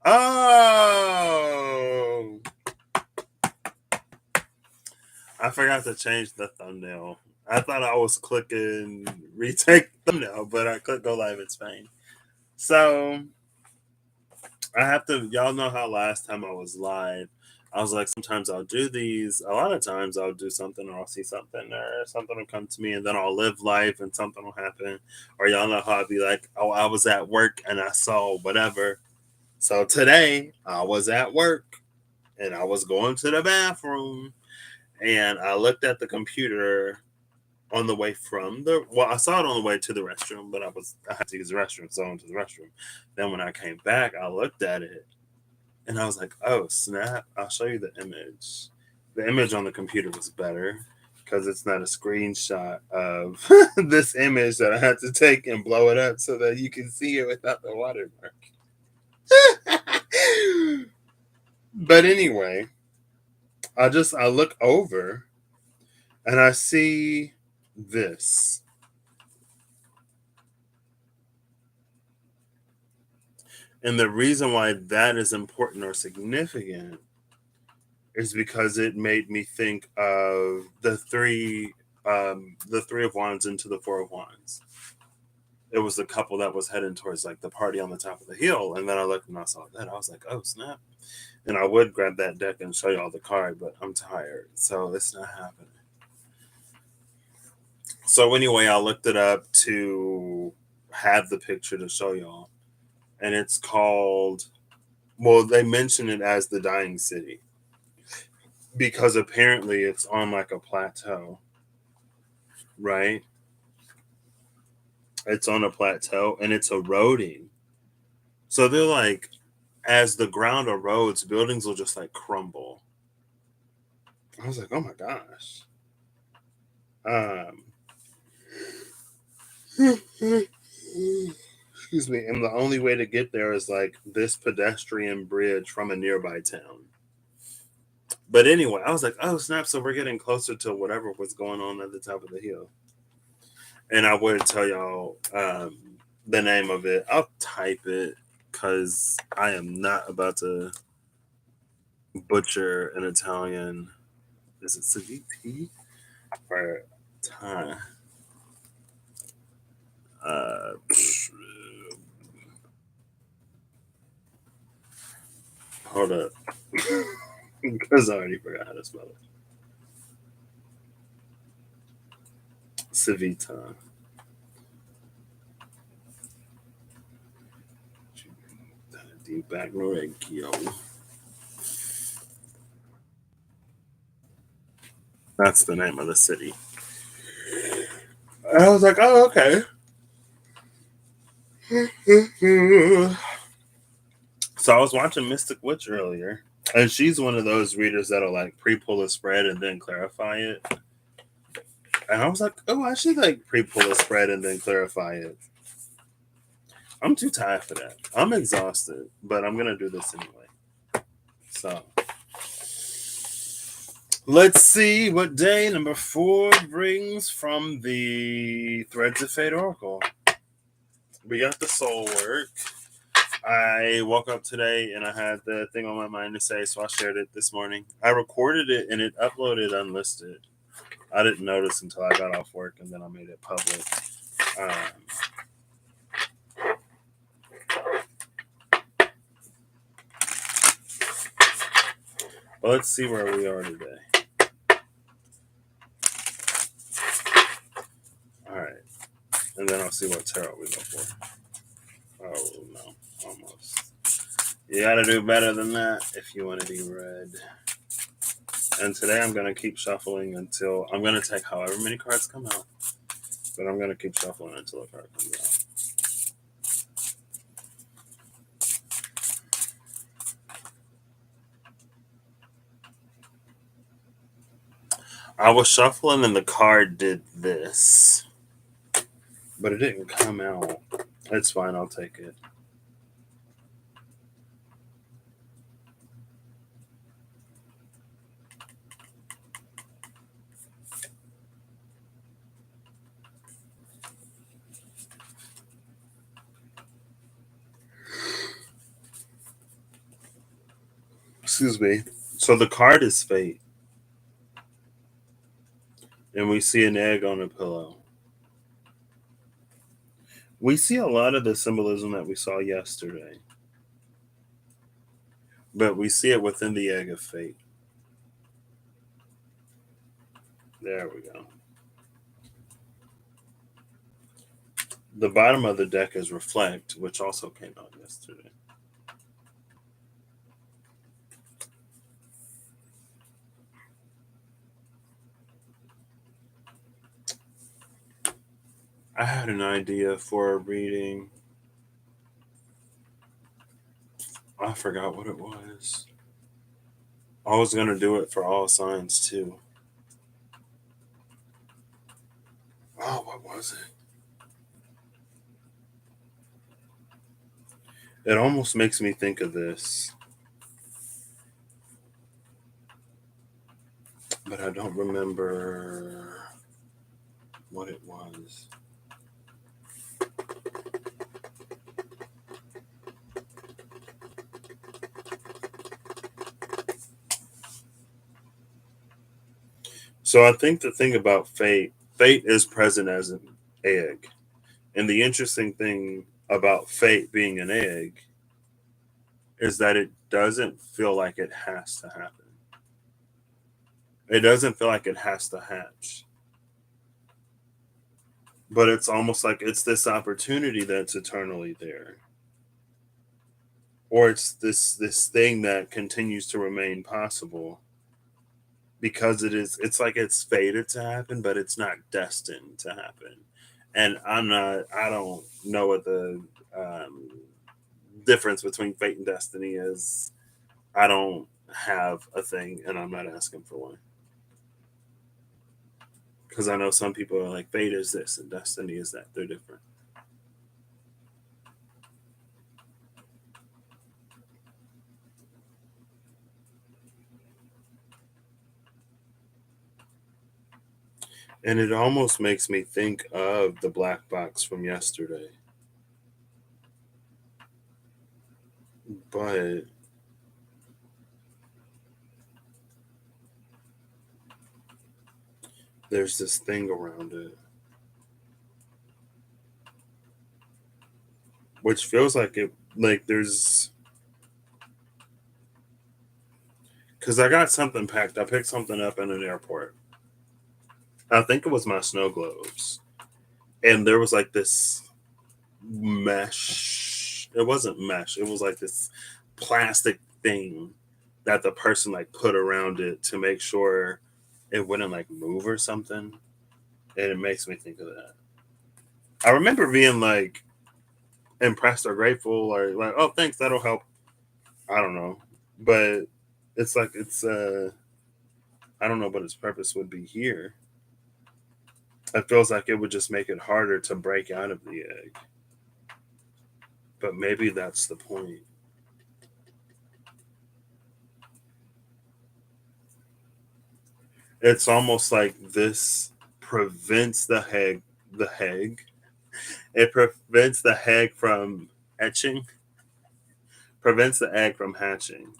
Oh, I forgot to change the thumbnail. I thought I was clicking retake thumbnail, but I clicked go live in Spain. So I have to, y'all know how last time I was live, I was like, sometimes I'll do these. A lot of times I'll do something or I'll see something or something will come to me and then I'll live life and something will happen. Or y'all know how I'll be like, oh, I was at work and I saw whatever. So today I was at work and I was going to the bathroom and I looked at the computer on the way from I saw it on the way to the restroom, but I had to use the restroom, so I went to the restroom. Then when I came back, I looked at it and I was like, oh snap, I'll show you the image. The image on the computer was better because it's not a screenshot of this image that I had to take and blow it up so that you can see it without the watermark. But anyway, I look over and I see this. And the reason why that is important or significant is because it made me think of the three of wands into the four of wands. It was the couple that was heading towards like the party on the top of the hill, and then I looked and I saw that. I was like, oh snap. And I would grab that deck and show you all the card, but I'm tired, so it's not happening. So anyway, I looked it up to have the picture to show y'all. And it's called, well, they mention it as the dying city because apparently it's on like a plateau, right? It's on a plateau and it's eroding. So they're like, as the ground erodes, buildings will just like crumble. I was like, oh my gosh. Excuse me. And the only way to get there is like this pedestrian bridge from a nearby town. But anyway, I was like, oh snap! So we're getting closer to whatever was going on at the top of the hill. And I would tell y'all the name of it. I'll type it because I am not about to butcher an Italian. Is it Saviti or time? Hold up, because I already forgot how to spell it. Civita. Di Bagnoregio. That's the name of the city. I was like, oh, okay. So I was watching Mystic Witch earlier, and she's one of those readers that'll like pre-pull a spread and then clarify it. And I was like, oh, I should like pre-pull a spread and then clarify it. I'm too tired for that. I'm exhausted, but I'm gonna do this anyway. So let's see what day number 4 brings from the Threads of Fate Oracle. We got the soul work. I woke up today and I had the thing on my mind to say, so I shared it this morning. I recorded it and it uploaded unlisted. I didn't notice until I got off work and then I made it public. But let's see where we are today. All right. And then I'll see what tarot we go for. Oh, no. Almost. You gotta do better than that if you want to be read. And today I'm going to keep shuffling until I'm going to take however many cards come out. But I'm going to keep shuffling until a card comes out. I was shuffling and the card did this. But it didn't come out. It's fine, I'll take it. Excuse me. So the card is fate, and we see an egg on a pillow. We see a lot of the symbolism that we saw yesterday, but we see it within the egg of fate. There we go. The bottom of the deck is reflect, which also came out yesterday. I had an idea for a reading. I forgot what it was. I was going to do it for all signs too. Oh, what was it? It almost makes me think of this, but I don't remember what it was. So I think the thing about fate is present as an egg. And the interesting thing about fate being an egg is that it doesn't feel like it has to happen. It doesn't feel like it has to hatch. But it's almost like it's this opportunity that's eternally there. Or it's this thing that continues to remain possible because it's like it's fated to happen, but it's not destined to happen. And I don't know what the um, difference between fate and destiny is. I don't have a thing, and I'm not asking for one. Because I know some people are like, fate is this and destiny is that. They're different. And it almost makes me think of the black box from yesterday. But there's this thing around it, which feels like it, like there's, because I got something packed. I picked something up in an airport. I think it was my snow globes. And there was like this mesh. It wasn't mesh. It was like this plastic thing that the person like put around it to make sure it wouldn't like move or something. And it makes me think of that. I remember being like impressed or grateful or like, oh, thanks, that'll help. I don't know, but it's like I don't know what its purpose would be here. It feels like it would just make it harder to break out of the egg, but maybe that's the point. It's almost like this prevents the egg. It prevents the egg from etching, prevents the egg from hatching.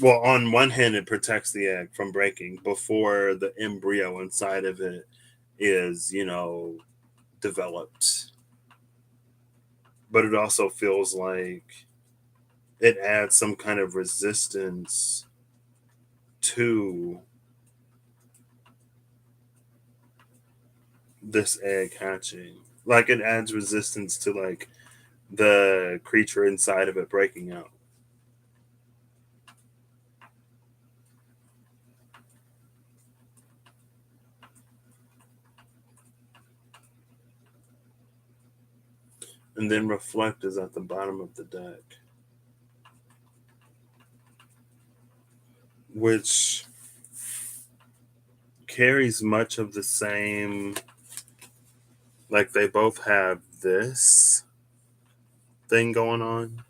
Well, on one hand, it protects the egg from breaking before the embryo inside of it is, developed. But it also feels like it adds some kind of resistance to this egg hatching. Like it adds resistance to like the creature inside of it breaking out. And then reflect is at the bottom of the deck, which carries much of the same, like they both have this thing going on,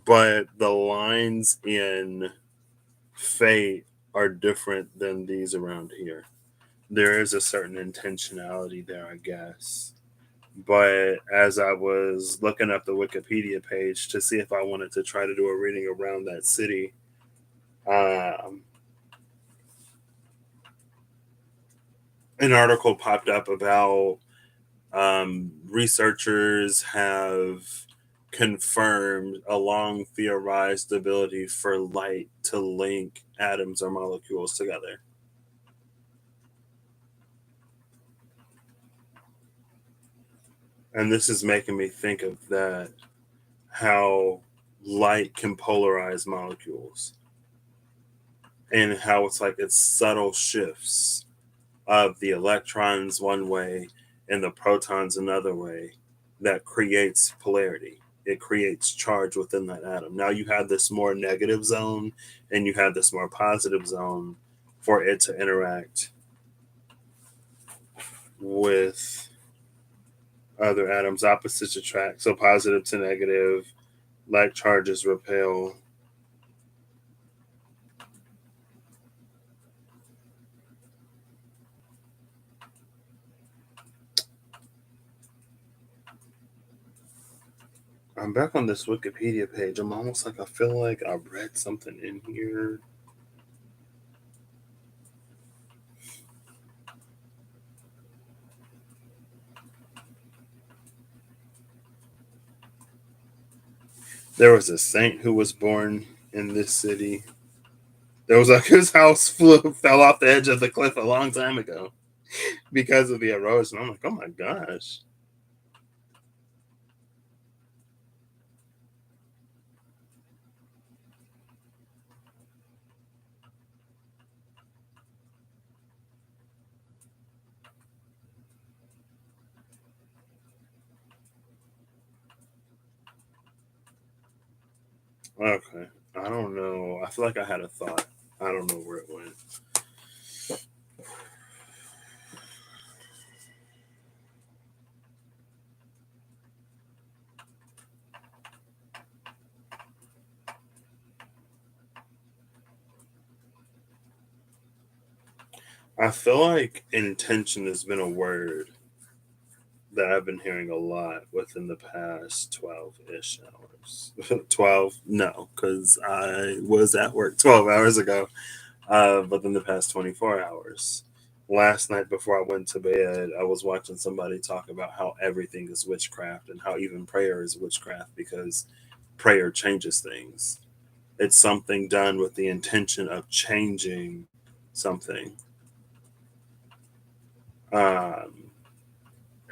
but the lines in fate are different than these around here. There is a certain intentionality there, I guess, But as I was looking up the Wikipedia page to see if I wanted to try to do a reading around that city, um, an article popped up about researchers have confirmed a long theorized ability for light to link atoms or molecules together. And this is making me think of that, how light can polarize molecules and how it's like it's subtle shifts of the electrons one way and the protons another way that creates polarity. It creates charge within that atom. Now you have this more negative zone and you have this more positive zone for it to interact with other atoms. Opposites attract. So positive to negative, like charges repel. I'm back on this Wikipedia page. I'm almost like I feel like I read something in here. There was a saint who was born in this city. There was like his house fell off the edge of the cliff a long time ago because of the erosion. I'm like, oh my gosh. Okay. I don't know. I feel like I had a thought. I don't know where it went. I feel like intention has been a word that I've been hearing a lot within the past 12 ish hours. 12? No, because I was at work 12 hours ago. But in the past 24 hours. Last night before I went to bed, I was watching somebody talk about how everything is witchcraft and how even prayer is witchcraft because prayer changes things. It's something done with the intention of changing something. Um,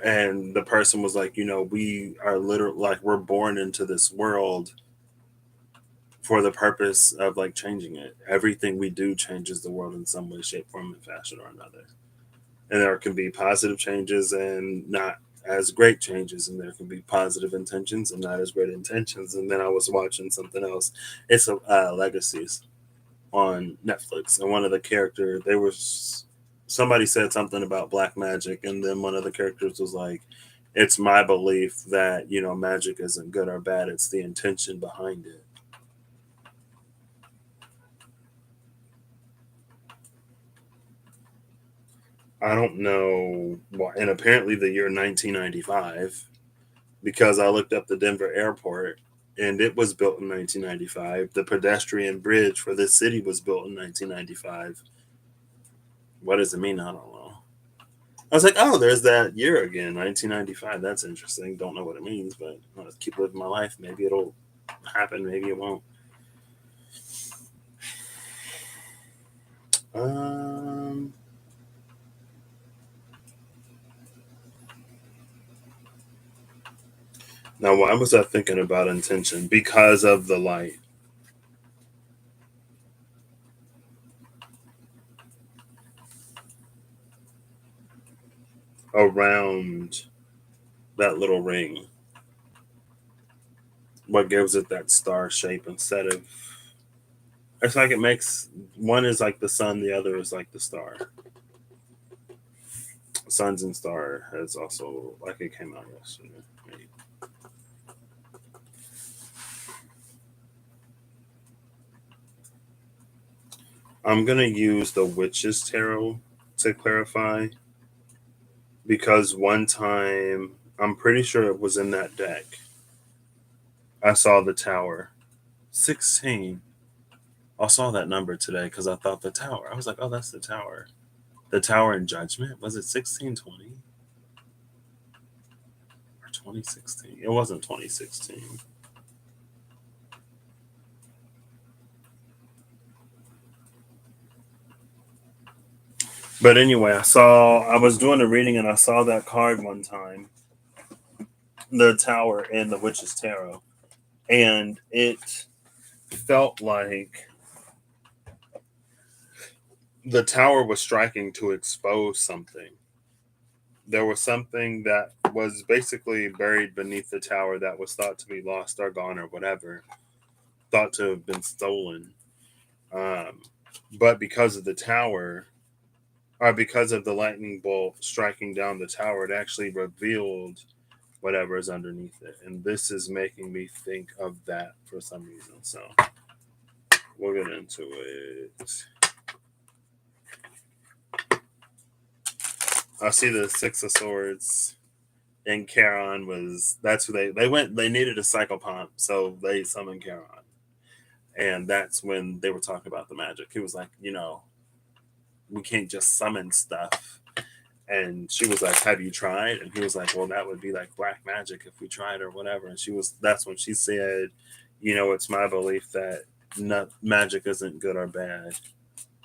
and the person was like, we are literally like, we're born into this world for the purpose of like changing it. Everything we do changes the world in some way, shape, form, and fashion or another. And there can be positive changes and not as great changes, and there can be positive intentions and not as great intentions. And then I was watching something else. It's a Legacies on Netflix, and one of the characters, they were somebody said something about black magic, and then one of the characters was like, it's my belief that magic isn't good or bad, it's the intention behind it. I don't know why. And apparently the year 1995, because I looked up the Denver airport and it was built in 1995. The pedestrian bridge for this city was built in 1995. What does it mean? I don't know. I was like, oh, there's that year again, 1995. That's interesting. Don't know what it means, but I'll just keep living my life. Maybe it'll happen. Maybe it won't. Um, Now, why was I thinking about intention? Because of the light around that little ring. What gives it that star shape instead of. It's like it makes one is like the sun, the other is like the star. Suns and Star has also like it came out yesterday. I'm gonna use the Witch's Tarot to clarify because one time I'm pretty sure it was in that deck. I saw the tower. 16. I saw that number today because I thought the tower. I was like, oh, that's the tower. The tower in Judgment. Was it 1620 or 2016? It wasn't 2016. But anyway, I was doing a reading and I saw that card one time, the tower in the Witch's Tarot. And it felt like the tower was striking to expose something. There was something that was basically buried beneath the tower that was thought to be lost or gone or whatever, thought to have been stolen. Um, but because of the tower, or because of the lightning bolt striking down the tower, it actually revealed whatever is underneath it. And this is making me think of that for some reason. So we'll get into it. I see the Six of Swords, and Charon was that's who they needed a psychopomp, so they summoned Charon. And that's when they were talking about the magic. He was like, we can't just summon stuff. And she was like, have you tried? And he was like, well, that would be like black magic if we tried or whatever. And that's when she said, it's my belief that magic isn't good or bad.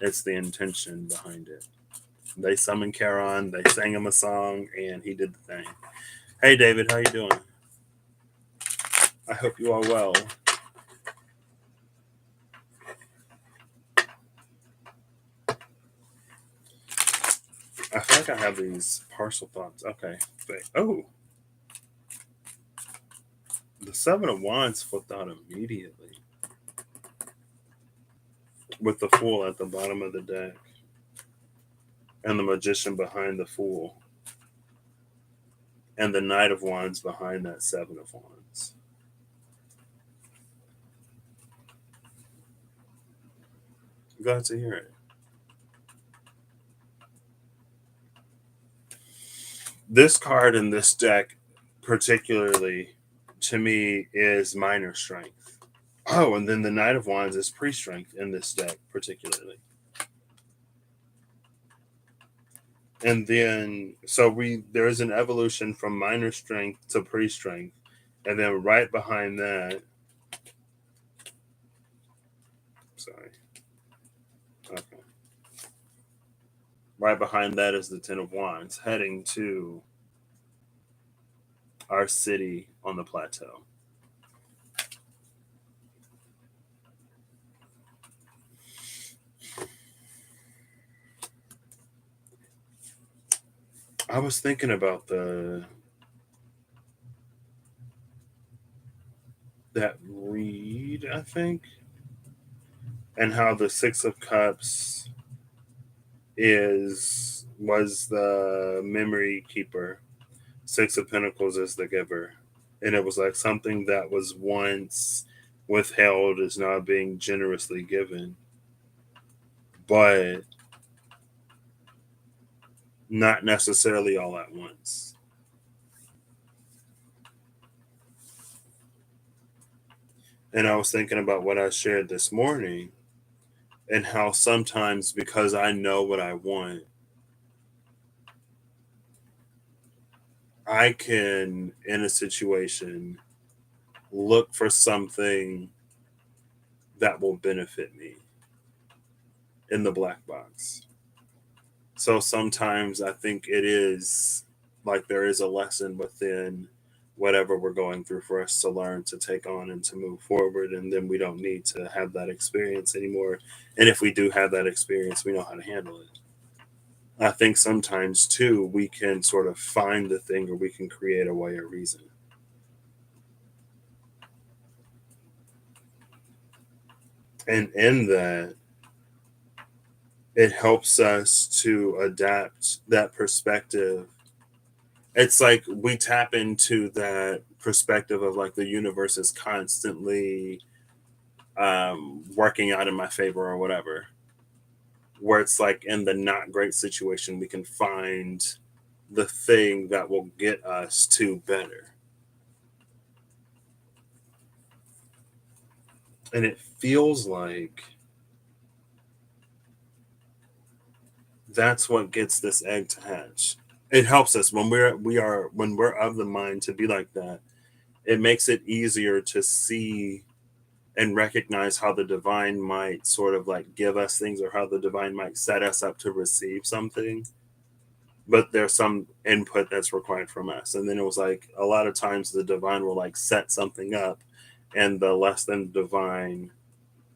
It's the intention behind it. They summoned Charon, they sang him a song, and he did the thing. Hey, David, how you doing? I hope you are well. I feel like I have these partial thoughts. Okay. Oh, the Seven of Wands flipped out immediately with the Fool at the bottom of the deck and the Magician behind the Fool and the Knight of Wands behind that Seven of Wands. Glad to hear it. This card in this deck, particularly to me, is minor strength. Oh, and then the Knight of Wands is pre strength in this deck, particularly. And then, so there is an evolution from minor strength to pre strength. And then right behind that, sorry. Okay. Right behind that is the Ten of Wands, heading to our city on the plateau. I was thinking about that read, I think, and how the Six of Cups was the memory keeper. Six of Pentacles is the giver. And it was like something that was once withheld is now being generously given. But not necessarily all at once. And I was thinking about what I shared this morning and how sometimes because I know what I want, I can, in a situation, look for something that will benefit me in the black box. So sometimes I think it is like there is a lesson within whatever we're going through for us to learn to take on and to move forward. And then we don't need to have that experience anymore. And if we do have that experience, we know how to handle it. I think sometimes too, we can sort of find the thing or we can create a way or reason. And in that, it helps us to adapt that perspective. It's like we tap into that perspective of like the universe is constantly working out in my favor or whatever, where it's like in the not great situation we can find the thing that will get us to better. And it feels like that's what gets this egg to hatch. It helps us when we're of the mind to be like that. It makes it easier to see and recognize how the divine might sort of like give us things, or how the divine might set us up to receive something. But there's some input that's required from us. And then it was like a lot of times the divine will like set something up, and the less than divine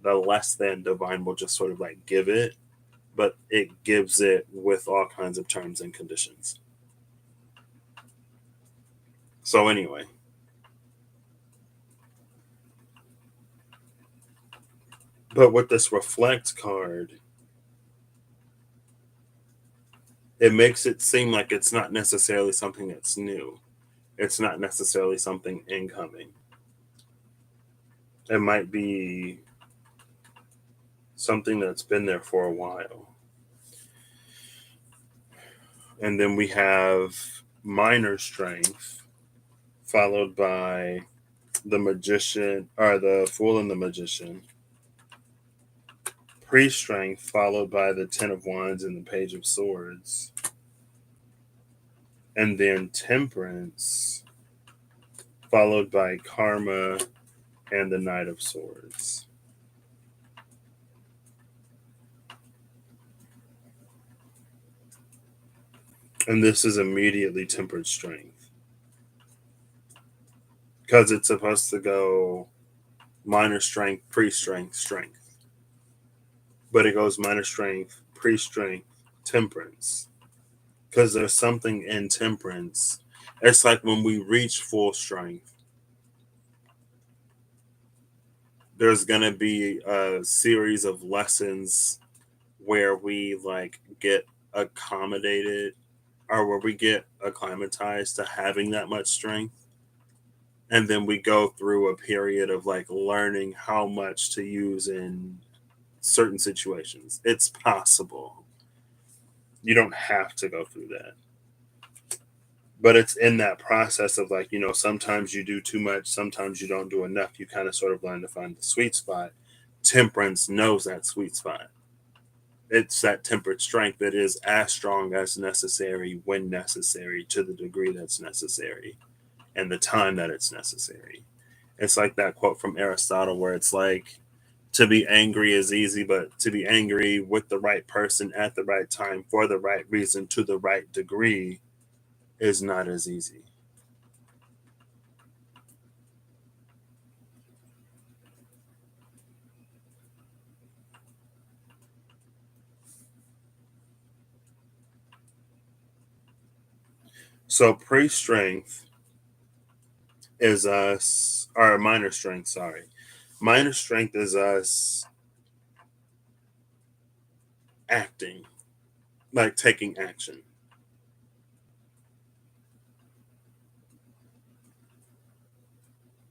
will just sort of like give it, but it gives it with all kinds of terms and conditions. So anyway, but with this reflect card, it makes it seem like it's not necessarily something that's new. It's not necessarily something incoming. It might be something that's been there for a while. And then we have minor strength, followed by the magician, or the fool and the magician. Pre-strength, followed by the Ten of Wands and the Page of Swords. And then temperance, followed by karma and the Knight of Swords. And this is immediately tempered strength, because it's supposed to go minor strength, pre-strength, strength. But it goes minor strength, pre-strength, temperance. Because there's something in temperance. It's like when we reach full strength, there's going to be a series of lessons where we like get accommodated, or where we get acclimatized to having that much strength. And then we go through a period of like learning how much to use in certain situations. It's possible. You don't have to go through that. But it's in that process of like, sometimes you do too much, sometimes you don't do enough. You kind of sort of learn to find the sweet spot. Temperance knows that sweet spot. It's that tempered strength that is as strong as necessary when necessary, to the degree that's necessary, and the time that it's necessary. It's like that quote from Aristotle where it's like, to be angry is easy, but to be angry with the right person at the right time for the right reason to the right degree is not as easy. So pre strength is us, or minor strength, sorry. Minor strength is us acting, like taking action.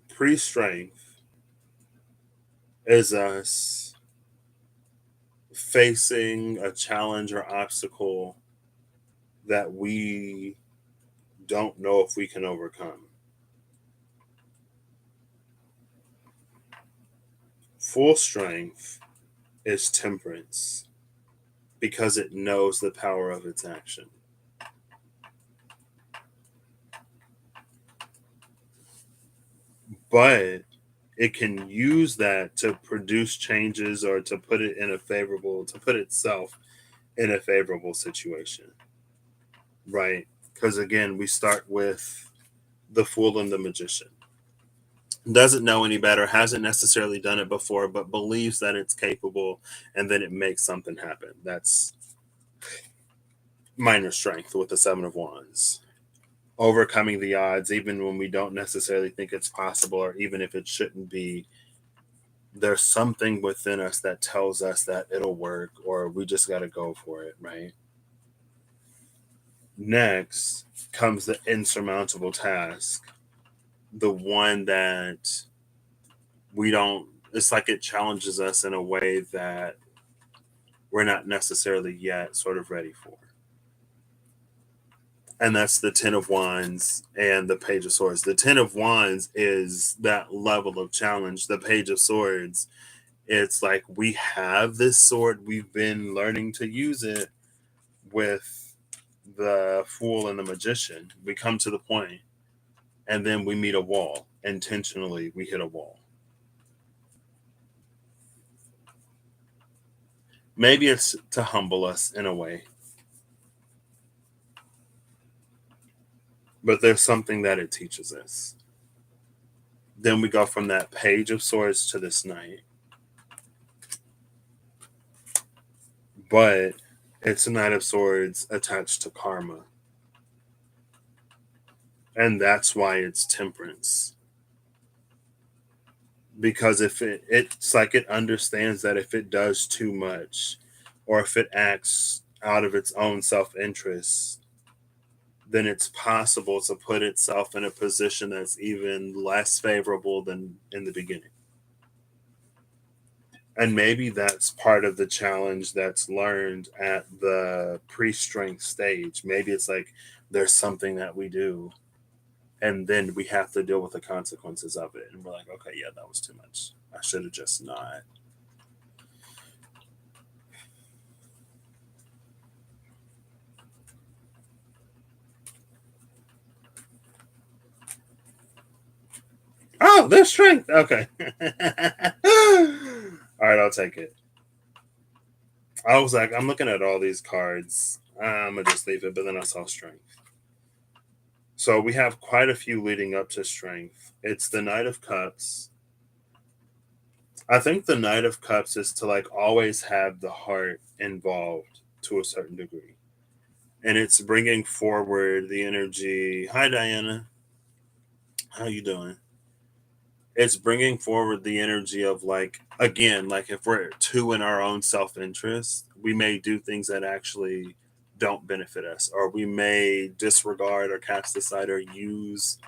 Pre strength is us facing a challenge or obstacle that we don't know if we can overcome. Full strength is temperance, because it knows the power of its action. But it can use that to produce changes, or to put itself in a favorable situation. Right? Because again, we start with the fool and the magician. Doesn't know any better, hasn't necessarily done it before, but believes that it's capable, and then it makes something happen. That's minor strength with the Seven of Wands. Overcoming the odds, even when we don't necessarily think it's possible, or even if it shouldn't be. There's something within us that tells us that it'll work, or we just got to go for it, right? Next comes the insurmountable task, the one that we don't, it's like it challenges us in a way that we're not necessarily yet sort of ready for. And that's the Ten of Wands and the Page of Swords. The Ten of Wands is that level of challenge. The Page of Swords, it's like we have this sword, we've been learning to use it with the Fool and the Magician. We come to the point, and then we meet a wall. Intentionally, we hit a wall. Maybe it's to humble us in a way, but there's something that it teaches us. Then we go from that Page of Swords to this Knight, but it's a Knight of Swords attached to karma, and that's why it's temperance. Because if it's like it understands that if it does too much, or if it acts out of its own self-interest, then it's possible to put itself in a position that's even less favorable than in the beginning. And maybe that's part of the challenge that's learned at the pre-strength stage. Maybe it's like there's something that we do, and then we have to deal with the consequences of it. And we're like, okay, yeah, that was too much. I should have just not. Oh, there's strength. Okay. All right, I'll take it. I was like, I'm looking at all these cards. I'm gonna just leave it, but then I saw strength. So we have quite a few leading up to strength. It's the Knight of Cups. I think the Knight of Cups is to like always have the heart involved to a certain degree, and it's bringing forward the energy. Hi, Diana. How you doing? It's bringing forward the energy of like again, like if we're too in our own self-interest, we may do things that actually don't benefit us, or we may disregard or cast aside or use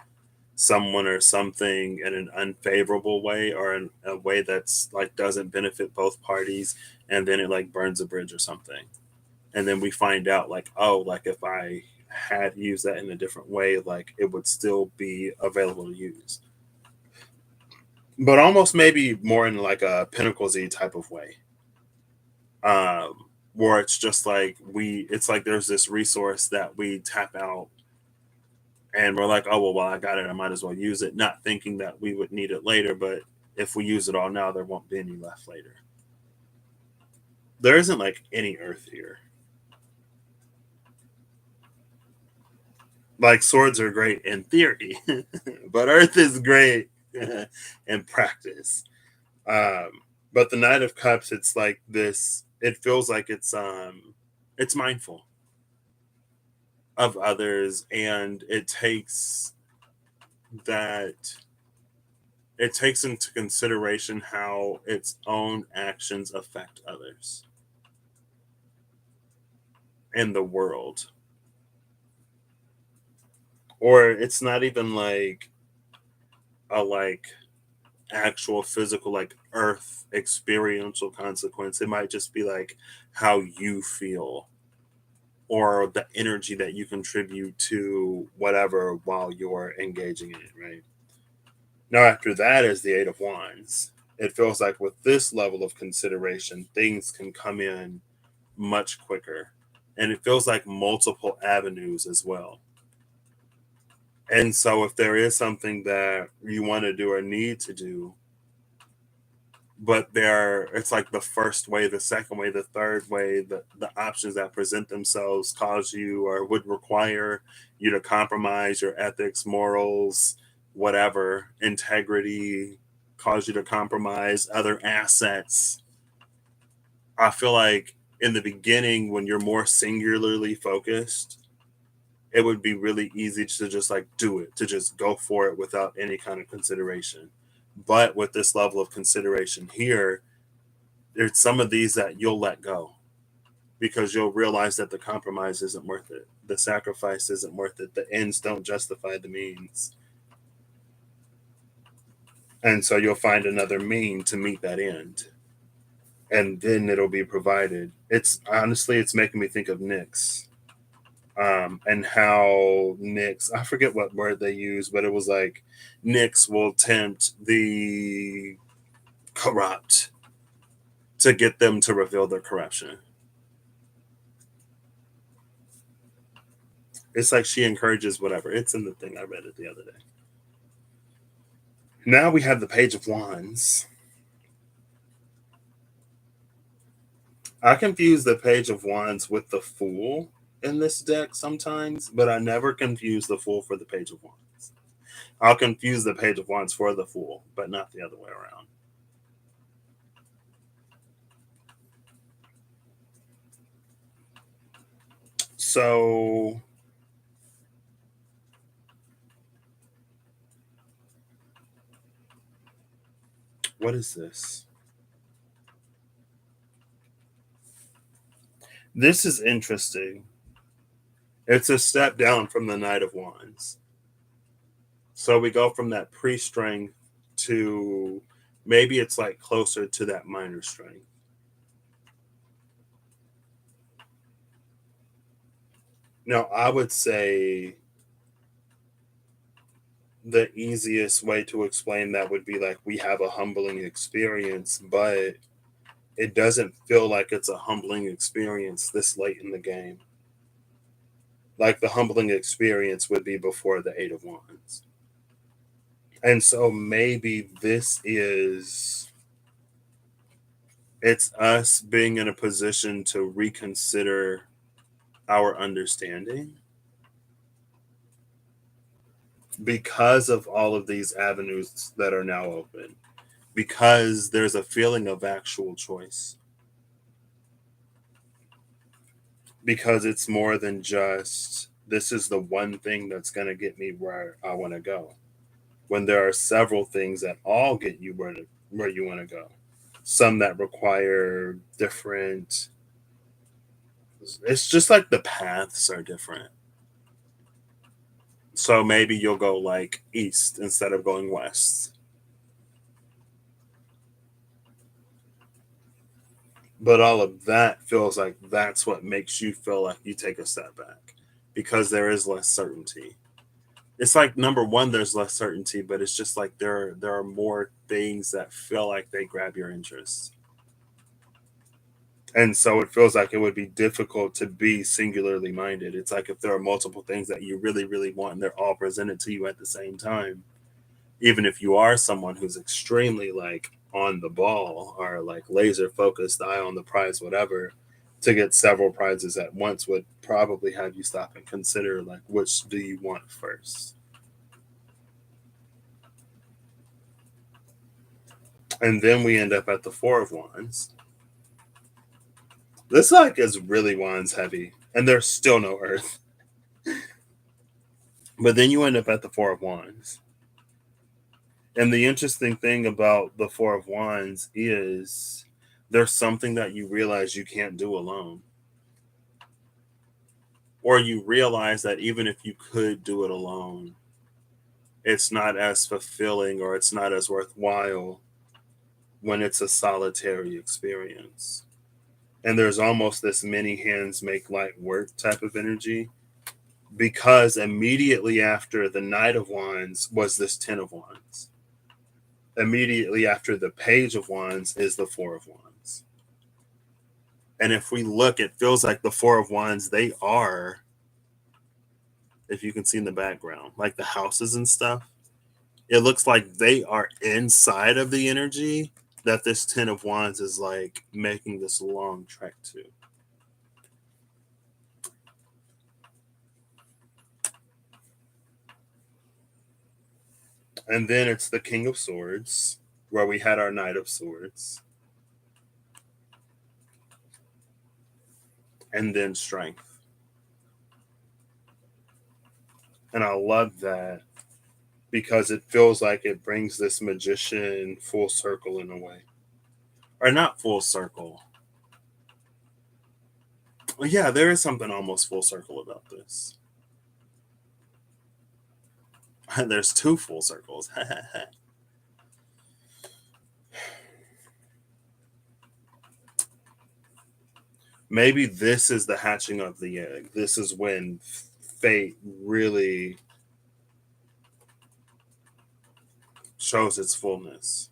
someone or something in an unfavorable way, or in a way that's like doesn't benefit both parties, and then it like burns a bridge or something. And then we find out like, oh, like if I had used that in a different way, like it would still be available to use, but almost maybe more in like a Pinnacle Z type of way, where it's just like it's like there's this resource that we tap out, and we're like, oh well, I got it, I might as well use it, not thinking that we would need it later. But if we use it all now, there won't be any left later. There isn't like any Earth here. Like swords are great in theory, but Earth is great in practice. But the Knight of Cups, it's like this. It feels like it's mindful of others, and that it takes into consideration how its own actions affect others in the world. Or it's not even like a like actual physical like earth experiential consequence. It might just be like how you feel, or the energy that you contribute to whatever while you're engaging in it, right? Now, after that is the Eight of Wands. It feels like with this level of consideration, things can come in much quicker. And it feels like multiple avenues as well. And so, if there is something that you want to do or need to do, but it's like the first way, the second way, the third way, the options that present themselves cause you or would require you to compromise your ethics, morals, whatever, integrity, cause you to compromise other assets. I feel like in the beginning, when you're more singularly focused, it would be really easy to just like do it, to just go for it without any kind of consideration. But with this level of consideration here, there's some of these that you'll let go because you'll realize that the compromise isn't worth it. The sacrifice isn't worth it. The ends don't justify the means. And so you'll find another mean to meet that end. And then it'll be provided. It's honestly, it's making me think of Nyx. and how Nyx, I forget what word they used, but it was like Nyx will tempt the corrupt to get them to reveal their corruption. It's like she encourages whatever. It's in the thing I read it the other day. Now we have the Page of Wands. I confuse the Page of Wands with the Fool in this deck sometimes, but I never confuse the Fool for the Page of Wands. I'll confuse the Page of Wands for the Fool, but not the other way around. So, what is this? This is interesting. It's a step down from the Knight of Wands. So we go from that pre strength to maybe it's like closer to that minor strength. Now, I would say the easiest way to explain that would be like we have a humbling experience, but it doesn't feel like it's a humbling experience this late in the game. Like the humbling experience would be before the Eight of Wands. And so maybe this is it's us being in a position to reconsider our understanding because of all of these avenues that are now open, because there's a feeling of actual choice, because it's more than just this is the one thing that's going to get me where I want to go. When there are several things that all get you where you want to go, some that require different. It's just like the paths are different. So maybe you'll go like east instead of going west. But all of that feels like that's what makes you feel like you take a step back because there is less certainty. It's like number one, there's less certainty, but it's just like there are more things that feel like they grab your interest. And so it feels like it would be difficult to be singularly minded. It's like if there are multiple things that you really, really want and they're all presented to you at the same time, even if you are someone who's extremely like on the ball or like laser focused, eye on the prize, whatever, to get several prizes at once would probably have you stop and consider like which do you want first. And then we end up at the Four of Wands. This like is really wands heavy, and there's still no earth. But then you end up at the Four of Wands. And the interesting thing about the Four of Wands is there's something that you realize you can't do alone. Or you realize that even if you could do it alone, it's not as fulfilling or it's not as worthwhile when it's a solitary experience. And there's almost this many hands make light work type of energy because immediately after the Knight of Wands was this Ten of Wands. Immediately after the Page of Wands is the Four of Wands. And if we look, it feels like the Four of Wands, they are, if you can see in the background, like the houses and stuff, it looks like they are inside of the energy that this Ten of Wands is like making this long trek to. And then it's the King of Swords, where we had our Knight of Swords. And then Strength. And I love that because it feels like it brings this magician full circle in a way. Or not full circle. Well, yeah, there is something almost full circle about this. There's two full circles. Maybe this is the hatching of the egg. This is when fate really shows its fullness.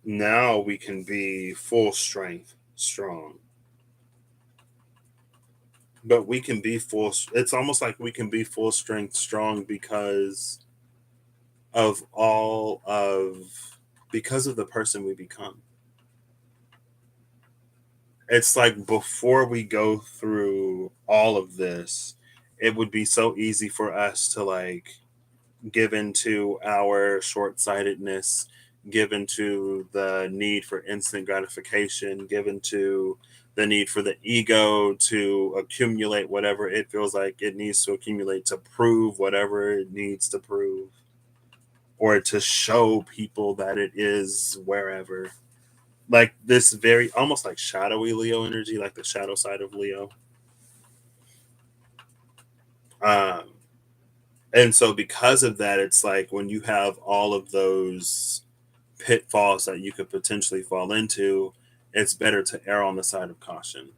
Now we can be full strength, strong. But we can be full, it's almost like we can be full strength, strong of all of, because of the person we become. It's like before we go through all of this, it would be so easy for us to like give into our short-sightedness, give into the need for instant gratification, give into the need for the ego to accumulate whatever it feels like it needs to accumulate to prove whatever it needs to prove, or to show people that it is wherever. Like this very almost like shadowy Leo energy, like the shadow side of Leo. Um, and so because of that, it's like when you have all of those pitfalls that you could potentially fall into, it's better to err on the side of caution.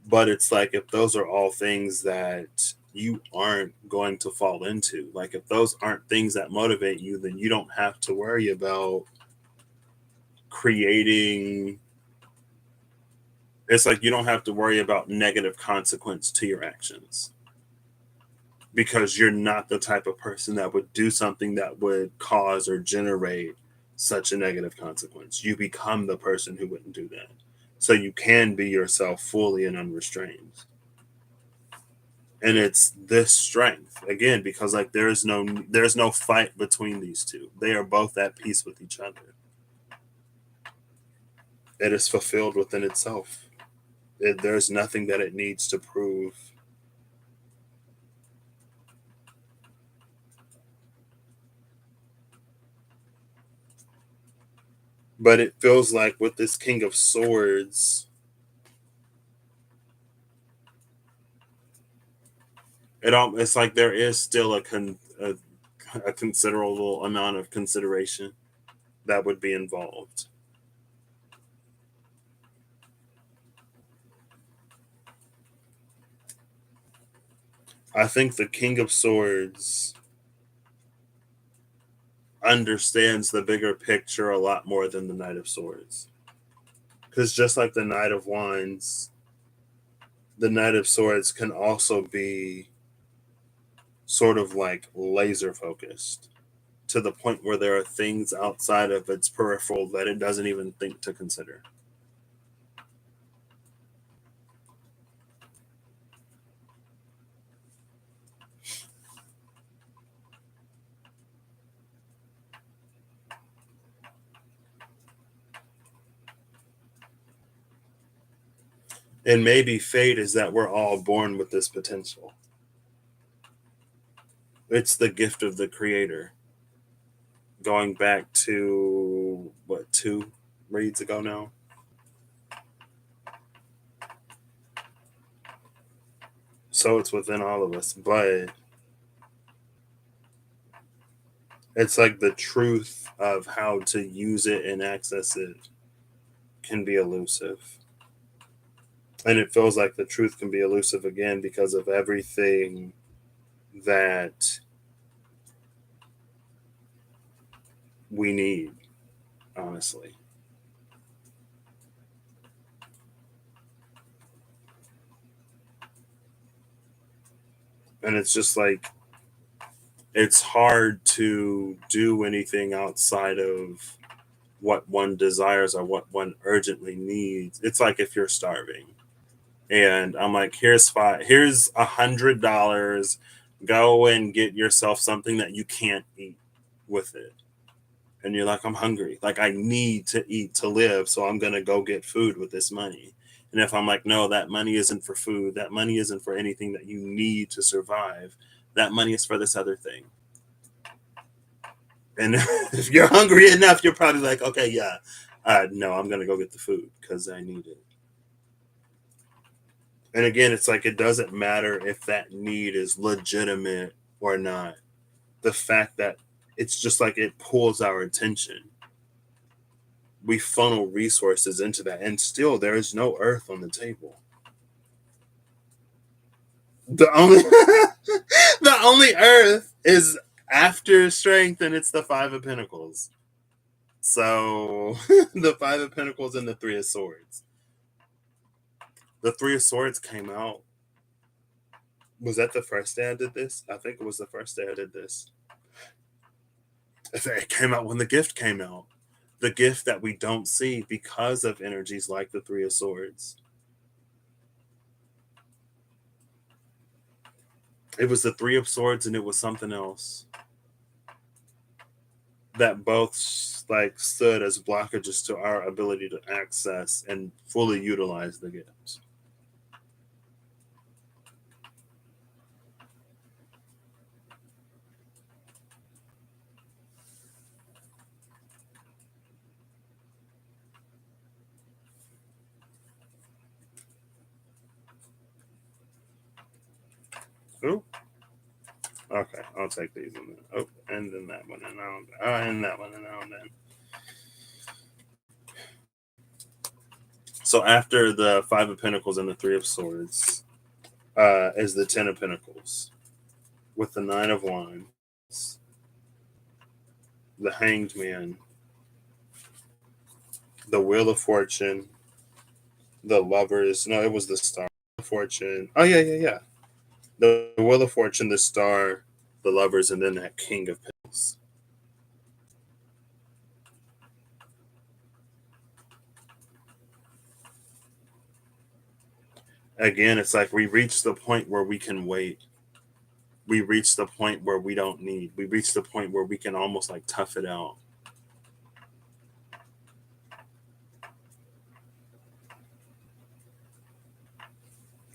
But it's like if those are all things that you aren't going to fall into, like if those aren't things that motivate you, then you don't have to worry about creating. It's like you don't have to worry about negative consequence to your actions because you're not the type of person that would do something that would cause or generate such a negative consequence. You become the person who wouldn't do that. So you can be yourself fully and unrestrained. And it's this strength again because like there's no fight between these two. They are both at peace with each other. It is fulfilled within itself. There's nothing that it needs to prove. But it feels like with this King of Swords, it's like there is still a considerable amount of consideration that would be involved. I think the King of Swords understands the bigger picture a lot more than the Knight of Swords. Because just like the Knight of Wands, the Knight of Swords can also be sort of like laser focused to the point where there are things outside of its peripheral that it doesn't even think to consider. And maybe fate is that we're all born with this potential. It's the gift of the creator. Going back to what, two reads ago now? So it's within all of us. But it's like the truth of how to use it and access it can be elusive. And it feels like the truth can be elusive again because of everything that we need, honestly. And it's just like it's hard to do anything outside of what one desires or what one urgently needs. It's like if you're starving and I'm like, here's $100. Go and get yourself something that you can't eat with it. And you're like, I'm hungry. Like I need to eat to live, so I'm gonna go get food with this money. And if I'm like, no, that money isn't for food, that money isn't for anything that you need to survive. That money is for this other thing. And if you're hungry enough, you're probably like, okay, yeah, no, I'm gonna go get the food because I need it. And again, it's like it doesn't matter if that need is legitimate or not. The fact that It's just like it pulls our attention. We funnel resources into that, and still there is no earth on the table. The only the only earth is after strength, and it's the Five of Pentacles. So the Five of Pentacles and the Three of Swords. The Three of Swords came out. Was that the first day I did this? I think it was the first day I did this. It came out when the gift came out. The gift that we don't see because of energies like the Three of Swords. It was the Three of Swords and it was something else that both like stood as blockages to our ability to access and fully utilize the gifts. Ooh. Okay, I'll take these and then and then that one and now and that one and now and then. So after the Five of Pentacles and the Three of Swords, is the Ten of Pentacles with the Nine of Wands, the Hanged Man, the Wheel of Fortune, the Lovers. No, it was the Star of Fortune. Oh yeah. The Wheel of Fortune, the Star, the Lovers, and then that King of Pentacles. Again, it's like we reach the point where we can wait. We reach the point where we don't need. We reach the point where we can almost like tough it out.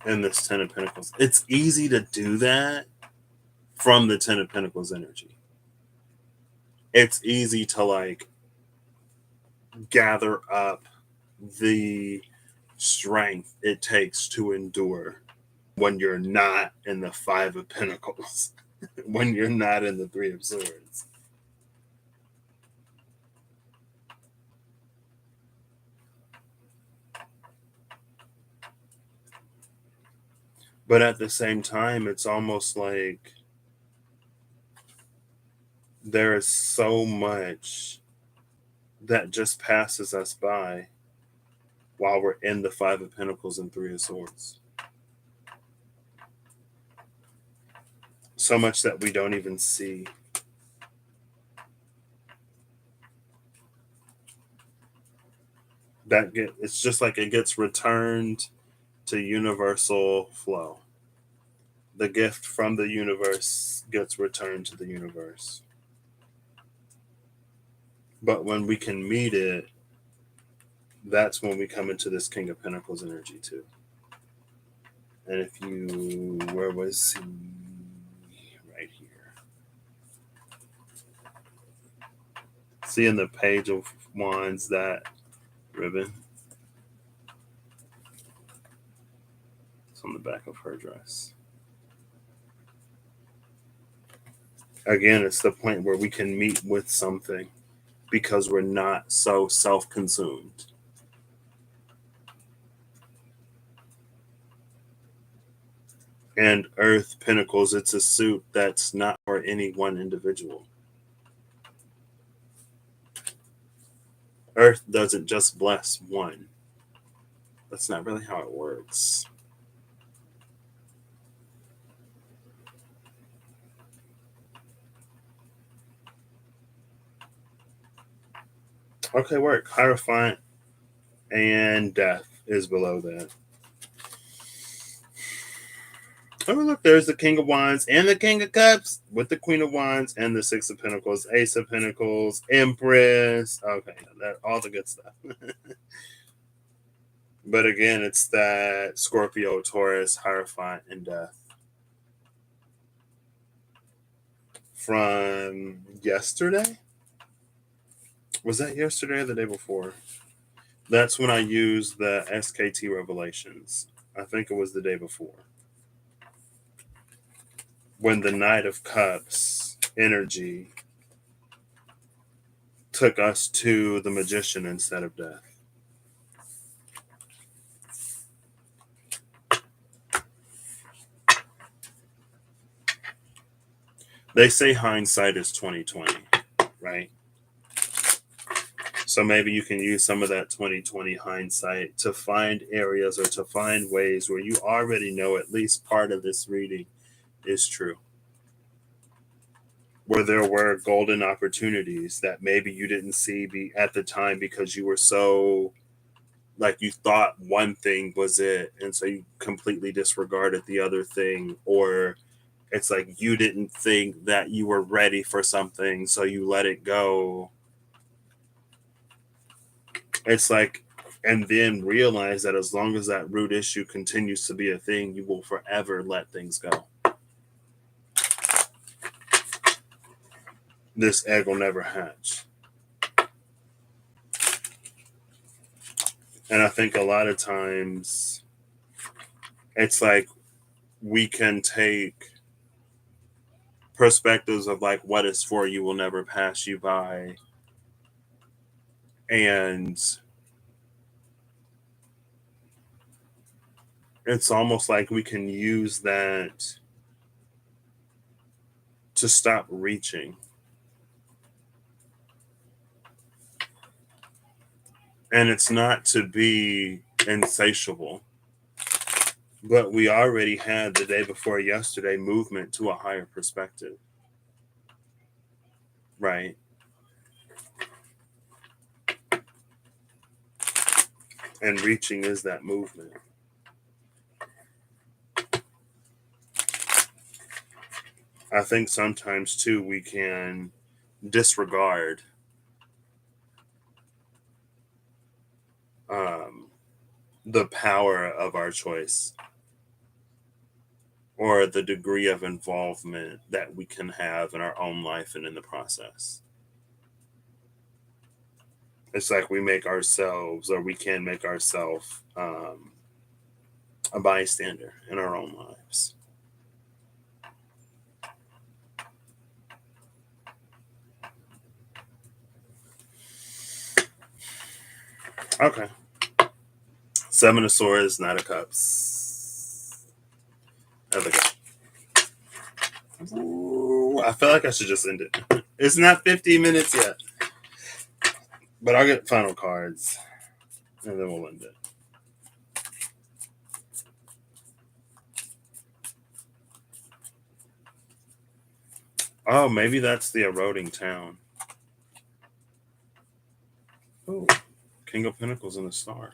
And this Ten of Pentacles. It's easy to do that from the Ten of Pentacles energy. It's easy to like gather up the strength it takes to endure when you're not in the Five of Pentacles, when you're not in the Three of Swords. But at the same time, it's almost like there is so much that just passes us by while we're in the Five of Pentacles and Three of Swords. So much that we don't even see. It's just like it gets returned to universal flow. The gift from the universe gets returned to the universe. But when we can meet it, that's when we come into this King of Pentacles energy too. And if you, where was he? Right here. See in the Page of Wands, that ribbon? It's on the back of her dress. Again, it's the point where we can meet with something because we're not so self-consumed. And Earth Pentacles, it's a suit that's not for any one individual. Earth doesn't just bless one. That's not really how it works. Okay, work. Hierophant and Death is below that. Oh, look, there's the King of Wands and the King of Cups with the Queen of Wands and the Six of Pentacles, Ace of Pentacles, Empress. Okay, that all the good stuff. But again, it's that Scorpio, Taurus, Hierophant, and Death. From yesterday? Was that yesterday or the day before? That's when I used the SKT Revelations. I think it was the day before. When the Knight of Cups energy took us to the magician instead of death. They say hindsight is 20/20, right? So maybe you can use some of that 20/20 hindsight to find areas or to find ways where you already know at least part of this reading is true. Where there were golden opportunities that maybe you didn't see at the time because you were so, like, you thought one thing was it, and so you completely disregarded the other thing, or it's like you didn't think that you were ready for something, so you let it go. It's like, and then realize that as long as that root issue continues to be a thing, you will forever let things go. This egg will never hatch. And I think a lot of times it's like we can take perspectives of like what is for you will never pass you by, and it's almost like we can use that to stop reaching. And it's not to be insatiable, but we already had the day before yesterday movement to a higher perspective, right? And reaching is that movement. I think sometimes too we can disregard the power of our choice or the degree of involvement that we can have in our own life and in the process. It's like we make ourselves, or we can make ourselves, a bystander in our own lives. Okay. Seven of Swords, Knight of Cups. Other guy. Ooh, I feel like I should just end it. It's not 15 minutes yet. But I'll get final cards. And then we'll end it. Oh, maybe that's the eroding town. Ooh. King of Pentacles and the Star.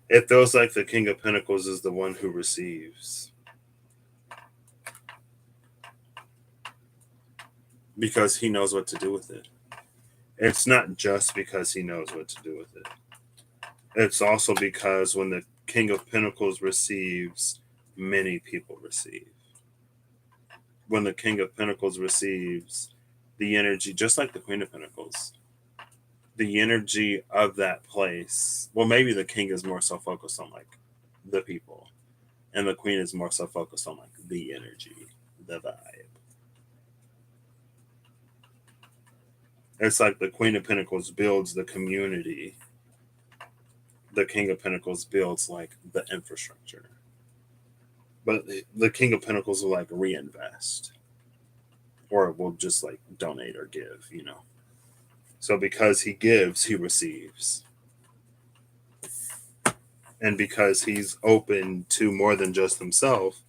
It feels like the King of Pentacles is the one who receives. Because he knows what to do with it. It's not just because he knows what to do with it. It's also because when the King of Pentacles receives, many people receive. When the King of Pentacles receives, the energy, just like the Queen of Pentacles, the energy of that place. Well, maybe the king is more so focused on like the people, and the queen is more so focused on like the energy, the vibe. It's like the Queen of Pentacles builds the community. The King of Pentacles builds like the infrastructure. But the King of Pentacles will like reinvest, or will just like donate or give, you know. So because he gives, he receives. And because he's open to more than just himself,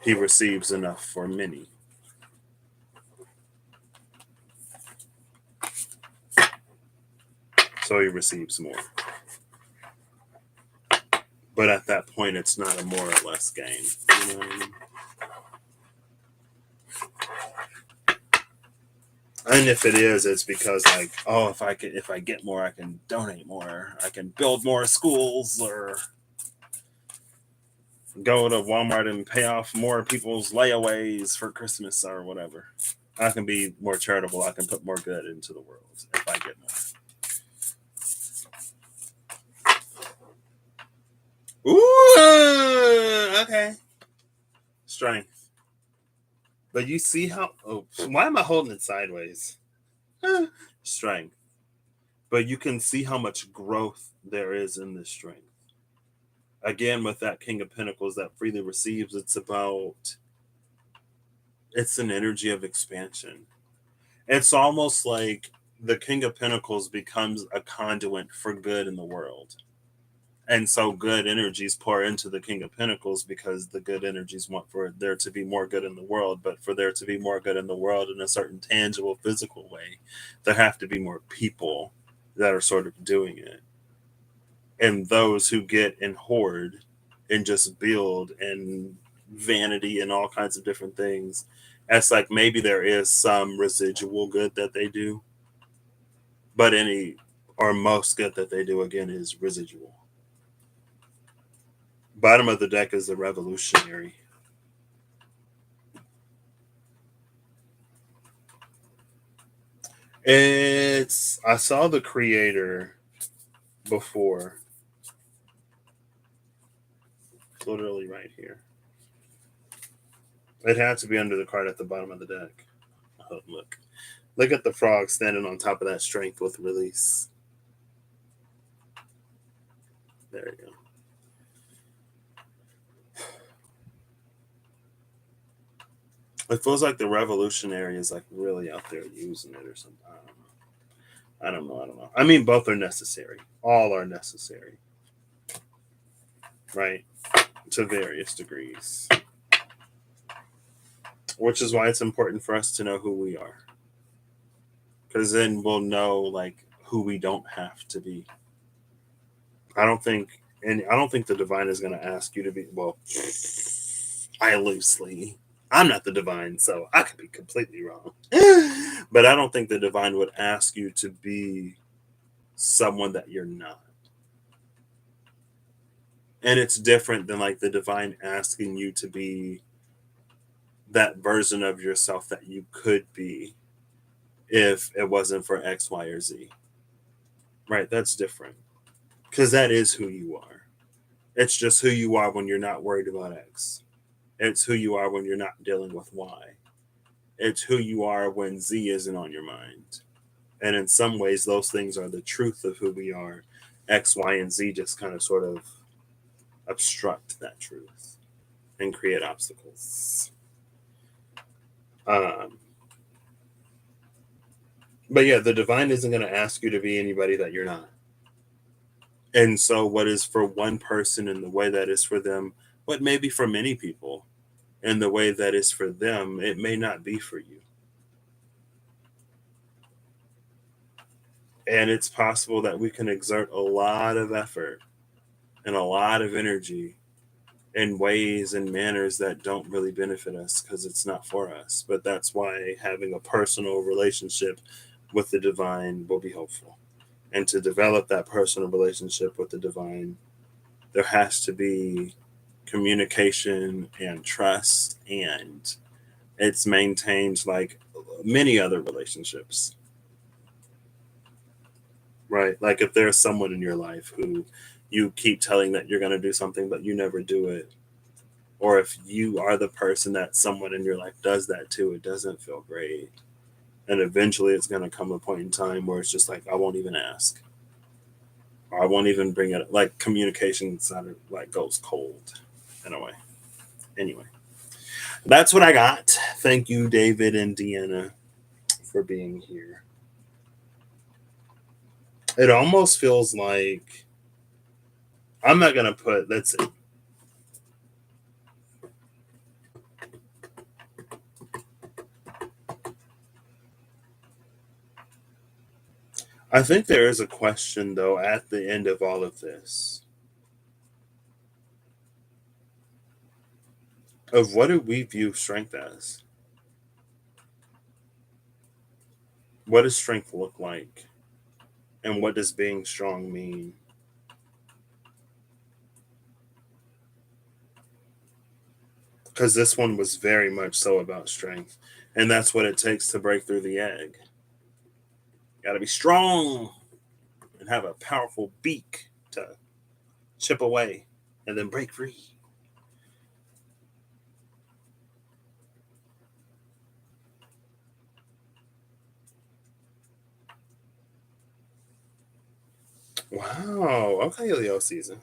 he receives enough for many. So he receives more. But at that point, it's not a more or less game. You know what I mean? And if it is, it's because like, oh, if I get more, I can donate more. I can build more schools, or go to Walmart and pay off more people's layaways for Christmas or whatever. I can be more charitable. I can put more good into the world if I get more. Ooh, okay. Strength. But you see how? Oh, why am I holding it sideways? Strength. But you can see how much growth there is in this strength. Again, with that King of Pentacles that freely receives, it's an energy of expansion. It's almost like the King of Pentacles becomes a conduit for good in the world. And so good energies pour into the King of Pentacles because the good energies want for there to be more good in the world. But for there to be more good in the world in a certain tangible, physical way, there have to be more people that are sort of doing it. And those who get and hoard and just build and vanity and all kinds of different things, it's like maybe there is some residual good that they do, but any or most good that they do again is residual. Bottom of the deck is the revolutionary. It's I saw the creator before. It's literally right here. It had to be under the card at the bottom of the deck. Oh, look. Look at the frog standing on top of that strength with release. There you go. It feels like the revolutionary is like really out there using it or something. I don't know. I don't know. I mean, both are necessary. All are necessary, right? To various degrees. Which is why it's important for us to know who we are. Because then we'll know like who we don't have to be. I don't think the divine is going to ask you to be, well, I loosely. I'm not the divine, so I could be completely wrong. But I don't think the divine would ask you to be someone that you're not. And it's different than like the divine asking you to be that version of yourself that you could be if it wasn't for X, Y, or Z. Right? That's different. Because that is who you are. It's just who you are when you're not worried about X. It's who you are when you're not dealing with Y. It's who you are when Z isn't on your mind. And in some ways, those things are the truth of who we are. X, Y, and Z just kind of sort of obstruct that truth and create obstacles. Um, but yeah, the divine isn't going to ask you to be anybody that you're not. And so, what is for one person in the way that is for them, what may be for many people in the way that is for them, it may not be for you. And it's possible that we can exert a lot of effort and a lot of energy in ways and manners that don't really benefit us because it's not for us. But that's why having a personal relationship with the divine will be helpful. And to develop that personal relationship with the divine, there has to be communication and trust, and it's maintained like many other relationships, right? Like if there's someone in your life who you keep telling that you're going to do something but you never do it, or if you are the person that someone in your life does that to, it doesn't feel great. And eventually it's going to come a point in time where it's just like, I won't even ask, or I won't even bring it. Like communication sort of like goes cold in a way. Anyway, that's what I got. Thank you, David and Deanna, for being here. It almost feels like I'm not going to put, let's see. I think there is a question, though, at the end of all of this of what do we view strength as? What does strength look like? And what does being strong mean? Because this one was very much so about strength. And that's what it takes to break through the egg. You got to be strong and have a powerful beak to chip away. and then break free. Wow. Okay, Leo season.